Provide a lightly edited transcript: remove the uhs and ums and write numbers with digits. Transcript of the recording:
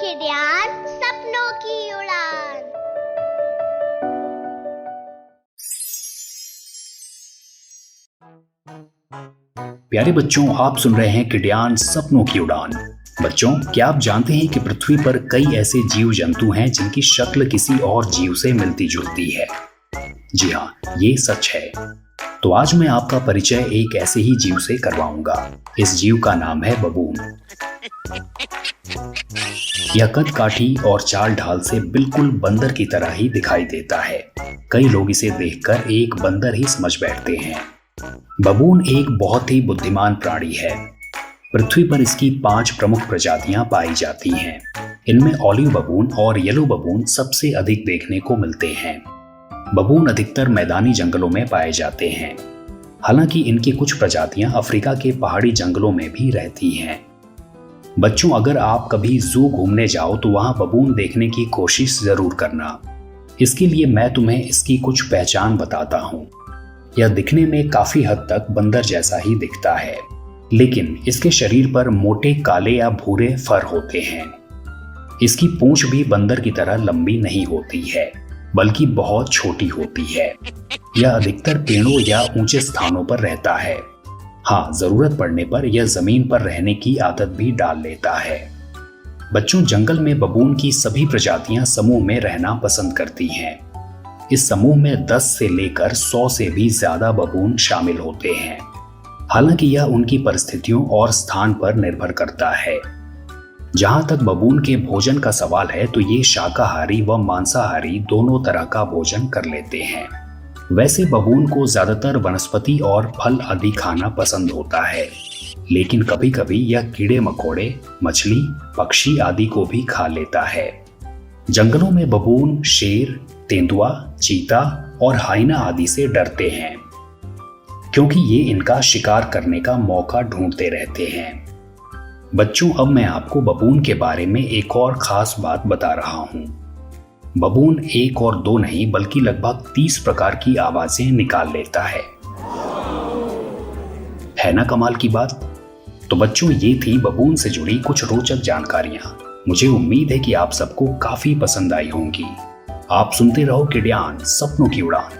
किडियान सपनों की उड़ान। प्यारे बच्चों, आप सुन रहे हैं किडियान सपनों की उड़ान। बच्चों, क्या आप जानते हैं कि पृथ्वी पर कई ऐसे जीव जंतु हैं जिनकी शक्ल किसी और जीव से मिलती जुलती है? जी हाँ, ये सच है। तो आज मैं आपका परिचय एक ऐसे ही जीव से करवाऊंगा। इस जीव का नाम है बबून। यह कद काठी और चाल ढाल से बिल्कुल बंदर की तरह ही दिखाई देता है। कई लोग इसे देखकर एक बंदर ही समझ बैठते हैं। बबून एक बहुत ही बुद्धिमान प्राणी है। पृथ्वी पर इसकी 5 प्रमुख प्रजातियां पाई जाती हैं। इनमें ऑलिव बबून और येलो बबून सबसे अधिक देखने को मिलते हैं। बबून अधिकतर मैदानी जंगलों में पाए जाते हैं। हालांकि इनकी कुछ प्रजातियां अफ्रीका के पहाड़ी जंगलों में भी रहती हैं। बच्चों, अगर आप कभी जू घूमने जाओ तो वहां बबून देखने की कोशिश जरूर करना। इसके लिए मैं तुम्हें इसकी कुछ पहचान बताता हूँ। यह दिखने में काफी हद तक बंदर जैसा ही दिखता है, लेकिन इसके शरीर पर मोटे काले या भूरे फर होते हैं। इसकी पूंछ भी बंदर की तरह लंबी नहीं होती है, बल्कि बहुत छोटी होती है। यह अधिकतर पेड़ों या ऊंचे स्थानों पर रहता है। हाँ, जरूरत पड़ने पर यह जमीन पर रहने की आदत भी डाल लेता है। बच्चों, जंगल में बबून की सभी प्रजातियां समूह में रहना पसंद करती हैं। इस समूह में 10 से लेकर 100 से भी ज्यादा बबून शामिल होते हैं। हालांकि यह उनकी परिस्थितियों और स्थान पर निर्भर करता है। जहां तक बबून के भोजन का सवाल है तो ये शाकाहारी व मांसाहारी दोनों तरह का भोजन कर लेते हैं। वैसे बबून को ज्यादातर वनस्पति और फल आदि खाना पसंद होता है, लेकिन कभी कभी यह कीड़े मकोड़े, मछली, पक्षी आदि को भी खा लेता है। जंगलों में बबून शेर, तेंदुआ, चीता और हाइना आदि से डरते हैं, क्योंकि ये इनका शिकार करने का मौका ढूंढते रहते हैं। बच्चों, अब मैं आपको बबून के बारे में एक और खास बात बता रहा हूँ। बबून 1 और 2 नहीं बल्कि लगभग 30 प्रकार की आवाजें निकाल लेता है ना कमाल की बात? तो बच्चों, ये थी बबून से जुड़ी कुछ रोचक जानकारियां। मुझे उम्मीद है कि आप सबको काफी पसंद आई होंगी। आप सुनते रहो किडियान सपनों की उड़ान।